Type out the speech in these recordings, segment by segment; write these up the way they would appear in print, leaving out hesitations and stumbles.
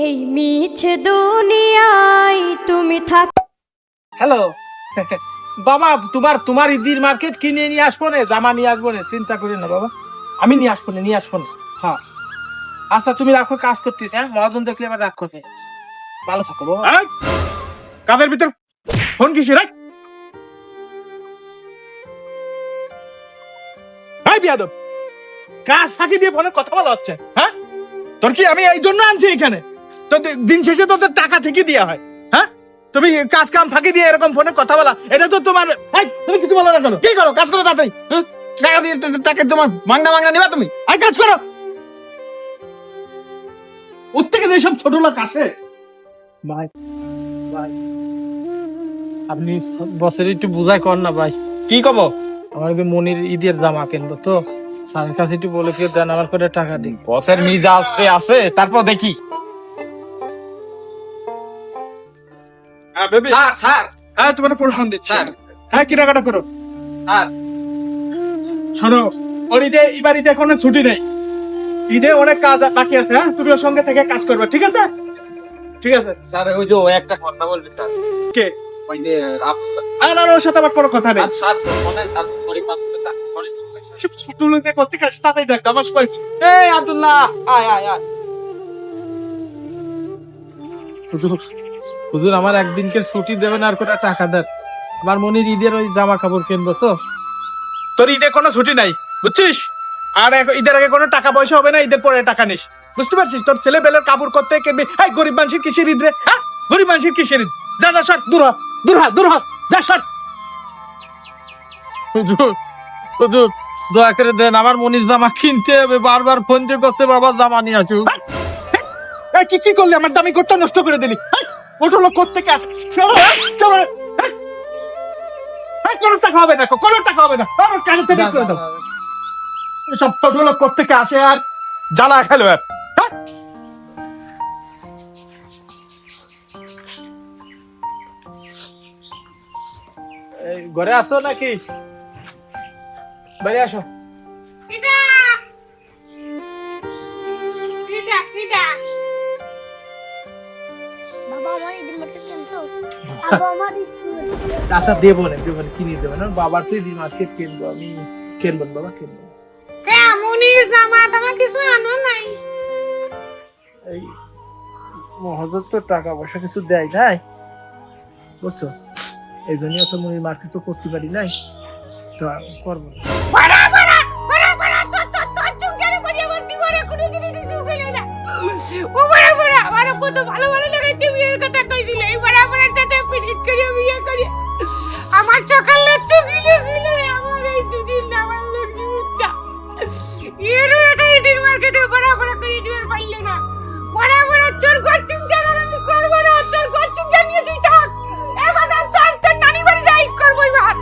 এই মিছে দুনিয়ায় তুমি থাক। হ্যালো বাবা, তোমার ঈদের মার্কেট কিনে নিয়ে আসবো না, জামা নিয়ে আসবো না, চিন্তা করি না বাবা, আমি নিয়ে আসবো না। হ্যাঁ আচ্ছা, তুমি রাখো, কাজ করতেছ। হ্যাঁ, মহাজন দেখলে আবার রাগ করবে। ভালো থাকো বাবা। কাদের ভিতর ফোন কিসে রাখ? বিয়াদব, কাজ ফাঁকি দিয়ে ফোনে কথা বলা হচ্ছে। হ্যাঁ, তোর কি আমি এই জন্য আনছি এখানে? তো দিন শেষে তোদের টাকা থেকে দেওয়া হয়। হ্যাঁ, তুমি কাজ কাম ফাঁকি দিয়ে এরকম ফোনে কথা বলা, এটা তো তোমার। তুমি কিছু বলো না কেন? কি করো? কাজ করো তাড়াতাড়ি। টাকা দিয়ে টাকা তোমার মাংনা নিবা তুমি? কাজ করো। ওর থেকে সব ছোট লোক আসে। ভাই ভাই, আপনি বছরে একটু বুঝাই কর না ভাই। কি কব? আমার মনির ঈদের জামা কিনবো তো, স্যারের কাছে একটু বলে কেউ দেন, আমার করে টাকা দিন। বসের মিজা আছে, তারপর দেখি। স্যার হ্যাঁ, তোমার প্রশ্ন দিচ্ছি। স্যার। হ্যাঁ, কেনাকাটা করো। স্যার শোনো, ওর এবার ঈদে কোনো ছুটি নেই, ঈদে অনেক কাজ বাকি আছে। হ্যাঁ, তুমি ওর সঙ্গে থেকে কাজ করবে, ঠিক আছে? ঠিক আছে স্যার, ওই যে একটা কথা বলবে স্যার। কে? ওই যে ওর সাথে আমার কোনো কথা নেই। স্যার স্যার গরিব মানুষ স্যার। সব ছোট লোকদের করতে কাছে তাতেই দেখ আমার সবাই। এই আব্দুল্লাহ, আয় আয় আয়। হুজুর, আমার একদিনকে ছুটি দেবেন আর কোনো টাকা দেন, আমার মনির ঈদের ওই জামা কাপড় কিনবো তো। তোর ঈদে কোনো ছুটি নাই, বুঝছিস? আর ঈদের আগে কোনো টাকা পয়সা হবে না, ঈদের পরে টাকা নিস, বুঝতে পারছিস? তোর ছেলে বেলের কাপড় করতে কিনবি। হ্যাঁ, গরিব মানুষের কিসের ঈদ রে? হ্যাঁ, গরিব মানুষের কিসের ঈদ? যা যা সর, দূর হ, দূর হ, যা সর। হুজুর হুজুর, দয়া করে দেন, আমার মনির জামা কিনতে হবে, বারবার ফোন দিয়ে করতে, বাবা জামা নিয়ে আসুক। কি করলি? আমার দামি কোটটা নষ্ট করে দিলি। ওটা লোক কোত্থেকে আসে? কোনো টাকা হবে না, কোনো টাকা হবে না, আমার কাজে থেকে করে দাও। সব ছোট লোক কোত্থেকে আসে আর জ্বালা খেলো আর। ঘরে আসো নাকি? বাইরে আসো। আচ্ছা, দেবো না কিনে দেবো না, বাবার তো ঈদের মার্কেট কিনবো, আমি কিনবো বাবা, কিনবো। মনির জামা টামা কিছু আনো নাই? এই মহাজন তো টাকা পয়সা কিছু দেয় নাই, বুঝছো? এই জন্য তো মনির মার্কেট তো করতে পারি নাই, তো করবো না। আমার চোখের লক্ষ্য গিলে গিলে আমার এই দুদিন আমার লক্ষ্মীটা এরও এটা ঈদের মার্কেটে বড় বড় করে দিতে পারলে না। বড় বড় তোর গচ্চুম জানা আমি করবো না, তোর গচ্চুম জানিয়ে তুই থাক। এবার চল তোর নানি বাড়ি যাই করবো এবার।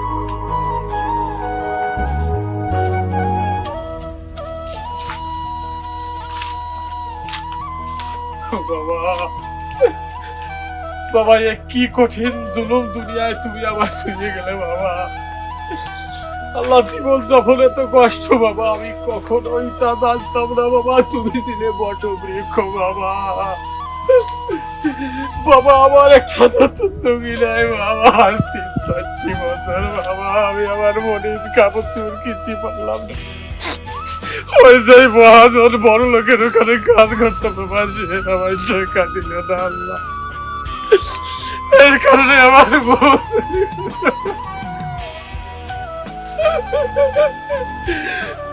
বাবা, এ কি কঠিন জুলুম দুনিয়ায় তুমি আমার ছুঁয়ে গেলে বাবা। আল্লাহ, জীবন যখন এত কষ্ট বাবা, আমি কখনোই তা জানতাম না বাবা, তুমি ছিলে বটবৃক্ষ বাবা। বাবা, আমার একটা নতুন দুঃখী নাই বাবা, 3-4 বছর বাবা আমি আমার মনের কাপড় চোর কিনতে পারলাম না। ওই যে মহাজন বড় লোকের ওখানে কাজ করতে বাবা, সে আমার টাকা দিল না আল্লাহ, এর কারণে আমার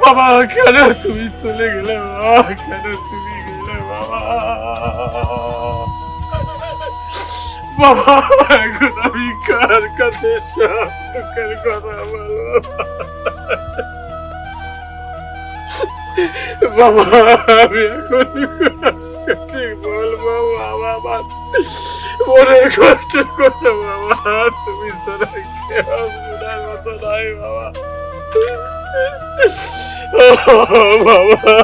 বাবা, কেন তুমি চলে গেলে বাবা, কেন তুমি গেলে বাবা? বাবা, এখন আমি কার কাছে সব দুঃখের কথা বলবো বাবা? আমি এখন বলবো বাবা, আমার মনের কষ্ট কথা বাবা, তুমি ছাড়া কেউ শোনার মতো নাই বাবা। বাবা